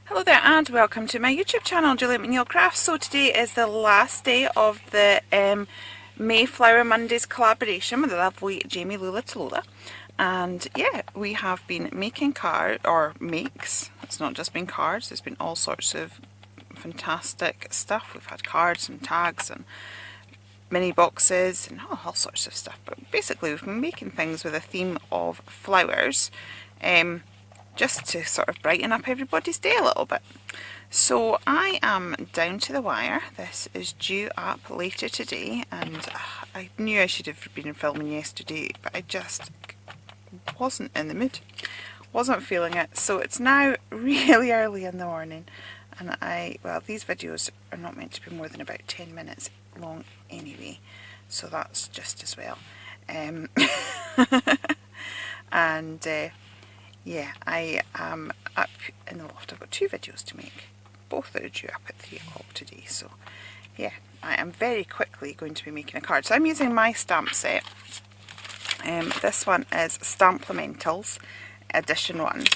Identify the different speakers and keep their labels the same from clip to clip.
Speaker 1: Hello there and welcome to my YouTube channel, GBroady Crafts. So today is the last day of the Mayflower Mondays collaboration with the lovely Jamie Lula Talola. And yeah, we have been making makes. It's not just been cards, there's been all sorts of fantastic stuff. We've had cards and tags and mini boxes and all sorts of stuff. But basically we've been making things with a theme of flowers. Just to sort of brighten up everybody's day a little bit. So I am down to the wire. This is due up later today, and I knew I should have been filming yesterday, but I just wasn't in the mood, wasn't feeling it. So it's now really early in the morning, and well, these videos are not meant to be more than about 10 minutes long anyway, so that's just as well. Yeah, I am up in the loft. I've got 2 videos to make. Both are due up at 3 o'clock today. So yeah, I am very quickly going to be making a card. So I'm using my stamp set. This one is Stamp-Lementals edition 1.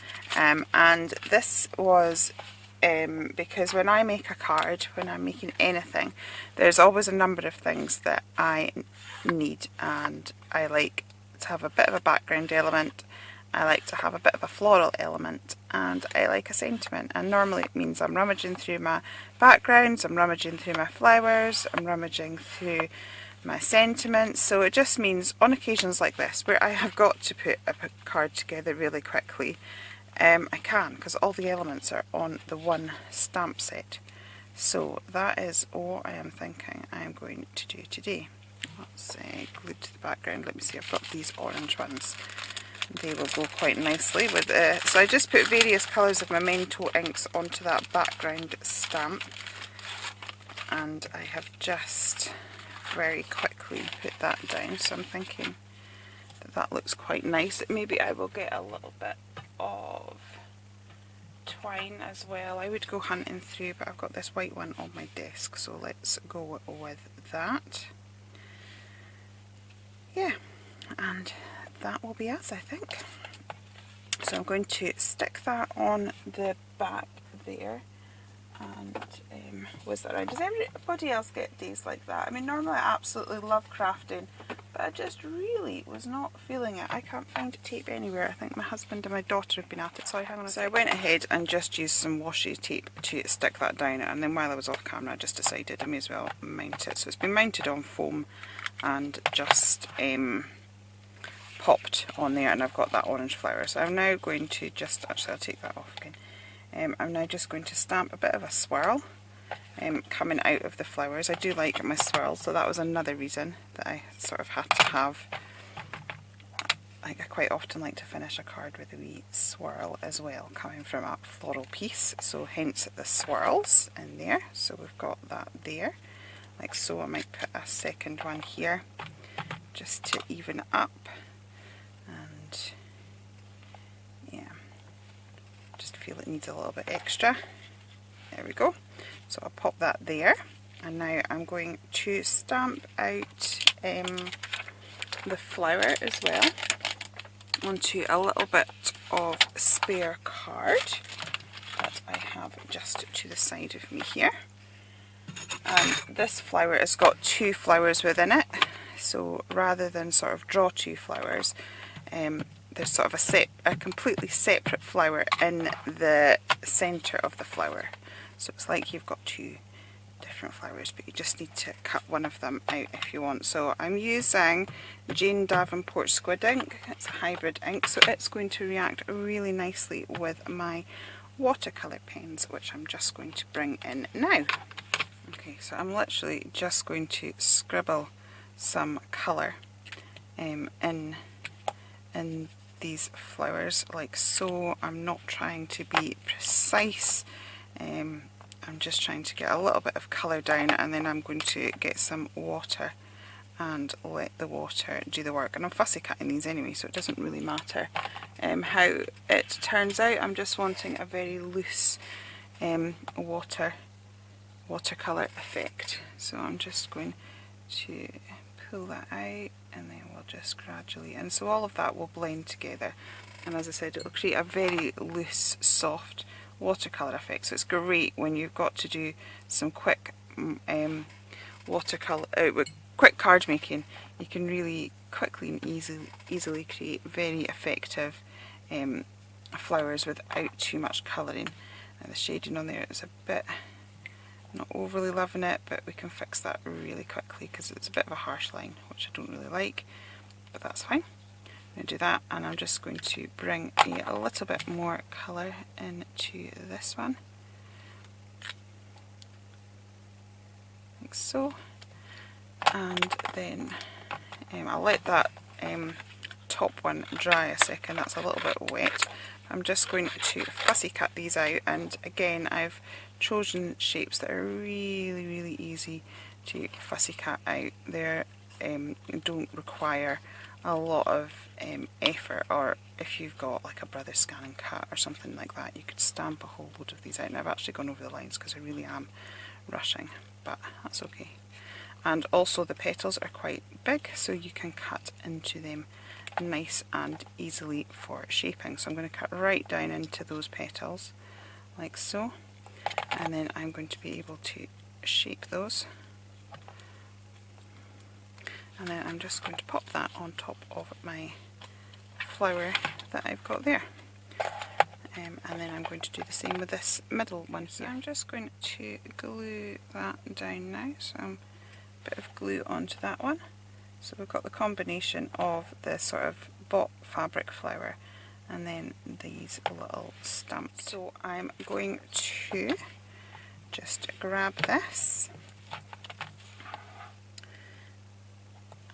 Speaker 1: And this was because when I make a card, when I'm making anything, there's always a number of things that I need, and I like to have a bit of a background element. I like to have a bit of a floral element, and I like a sentiment, and normally it means I'm rummaging through my backgrounds, I'm rummaging through my flowers, I'm rummaging through my sentiments. So it just means on occasions like this where I have got to put a card together really quickly, I can, because all the elements are on the one stamp set. So that is what I am thinking I'm going to do today. Let's glue to the background. Let me see, I've got these orange ones. They will go quite nicely with so I just put various colours of Memento inks onto that background stamp, and I have just very quickly put that down. So I'm thinking that that looks quite nice. Maybe I will get a little bit of twine as well. I would go hunting through, but I've got this white one on my desk, so let's go with that. Yeah, and that will be us, I think. So I'm going to stick that on the back there and whiz that around. Does everybody else get days like that? I mean, normally I absolutely love crafting, but I just really was not feeling it. I can't find tape anywhere. I think my husband and my daughter have been at it. So I went ahead and just used some washi tape to stick that down, and then while I was off camera I just decided I may as well mount it. So it's been mounted on foam and just popped on there, and I've got that orange flower. So I'm now going to just, actually I'll take that off again. I'm now just going to stamp a bit of a swirl coming out of the flowers. I do like my swirls, so that was another reason that I sort of had to have, like I quite often like to finish a card with a wee swirl as well coming from a floral piece, so hence the swirls in there. So we've got that there, like so. I might put a second one here just to even up. And yeah, just feel it needs a little bit extra. There we go. So I'll pop that there, and now I'm going to stamp out the flower as well onto a little bit of spare card that I have just to the side of me here. This flower has got 2 flowers within it, so rather than sort of draw 2 flowers, there's sort of a completely separate flower in the centre of the flower. So it's like you've got 2 different flowers, but you just need to cut one of them out if you want. So I'm using Jane Davenport Squid ink. It's a hybrid ink, so it's going to react really nicely with my watercolour pens, which I'm just going to bring in now. Okay, so I'm literally just going to scribble some colour in these flowers like so. I'm not trying to be precise, I'm just trying to get a little bit of colour down, and then I'm going to get some water and let the water do the work. And I'm fussy cutting these anyway, so it doesn't really matter how it turns out. I'm just wanting a very loose watercolour effect. So I'm just going to pull that out, and then we'll just gradually, and so all of that will blend together, and as I said, it will create a very loose, soft watercolour effect. So it's great when you've got to do some quick watercolour, quick card making. You can really quickly and easily create very effective flowers without too much colouring. Now the shading on there is a bit, not overly loving it, but we can fix that really quickly because it's a bit of a harsh line, which I don't really like, but that's fine. I'm going to do that, and I'm just going to bring a little bit more colour into this one, like so, and then I'll let that top one dry a second. That's a little bit wet. I'm just going to fussy cut these out, and again I've chosen shapes that are really easy to fussy cut out. They don't require a lot of effort, or if you've got like a brother scan and cut or something like that, you could stamp a whole load of these out. And I've actually gone over the lines because I really am rushing, but that's okay. And also the petals are quite big, so you can cut into them nice and easily for shaping. So I'm going to cut right down into those petals like so, and then I'm going to be able to shape those, and then I'm just going to pop that on top of my flower that I've got there, and then I'm going to do the same with this middle one here. So I'm just going to glue that down now, so a bit of glue onto that one. So we've got the combination of the sort of bought fabric flower and then these little stamps. So I'm going to just grab this,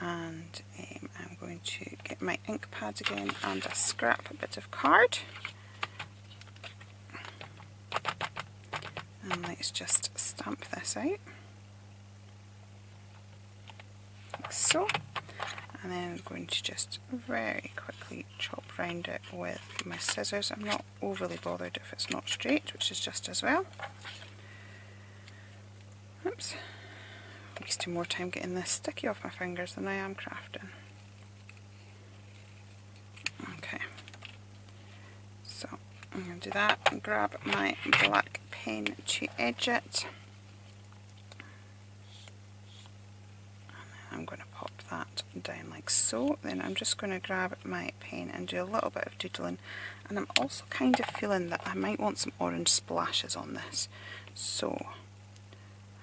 Speaker 1: and I'm going to get my ink pad again and a scrap bit of card, and let's just stamp this out like so. And then I'm going to just very quickly chop round it with my scissors. I'm not overly bothered if it's not straight, which is just as well. Oops. I'm wasting more time getting this sticky off my fingers than I am crafting. Okay. So I'm going to do that and grab my black pen to edge it. I'm going to pop that down like so. Then I'm just going to grab my pen and do a little bit of doodling, and I'm also kind of feeling that I might want some orange splashes on this, so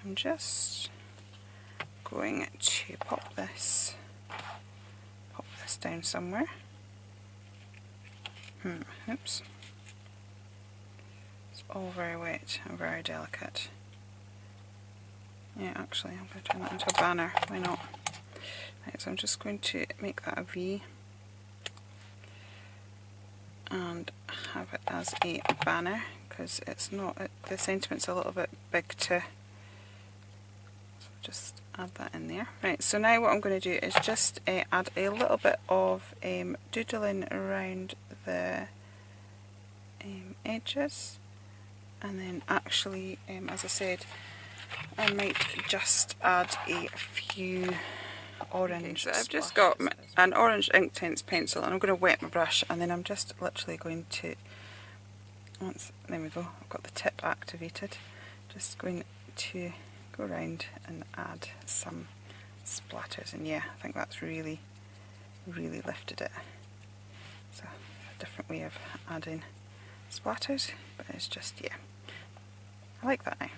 Speaker 1: I'm just going to pop this down somewhere. Oops, it's all very wet and very delicate. Yeah, actually I'm going to turn that into a banner, why not? Right, so I'm just going to make that a V and have it as a banner, because it's not, the sentiment's a little bit big to, so just add that in there. Right, so now what I'm going to do is just add a little bit of doodling around the edges, and then actually, as I said, I might just add a few orange. Okay, so I've just got an orange Inktense pencil, and I'm going to wet my brush, and then I'm just literally going to, there we go, I've got the tip activated, just going to go around and add some splatters, and yeah, I think that's really lifted it. So a different way of adding splatters, but it's just, yeah, I like that now.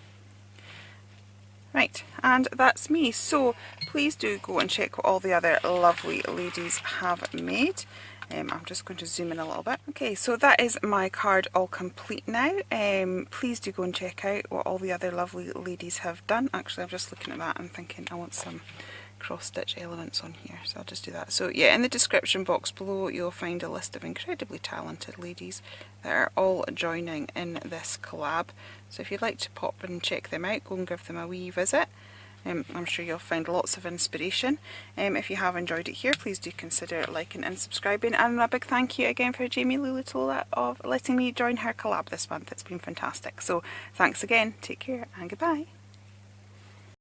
Speaker 1: Right, and that's me. So please do go and check what all the other lovely ladies have made. I'm just going to zoom in a little bit. Okay, so that is my card all complete now. Please do go and check out what all the other lovely ladies have done. Actually, I'm just looking at that and thinking I want some cross-stitch elements on here, so I'll just do that. So yeah, in the description box below you'll find a list of incredibly talented ladies that are all joining in this collab. So if you'd like to pop and check them out, go and give them a wee visit. I'm sure you'll find lots of inspiration. If you have enjoyed it here, please do consider liking and subscribing, and a big thank you again for Jamie Lulatola of letting me join her collab this month. It's been fantastic. So thanks again, take care and goodbye.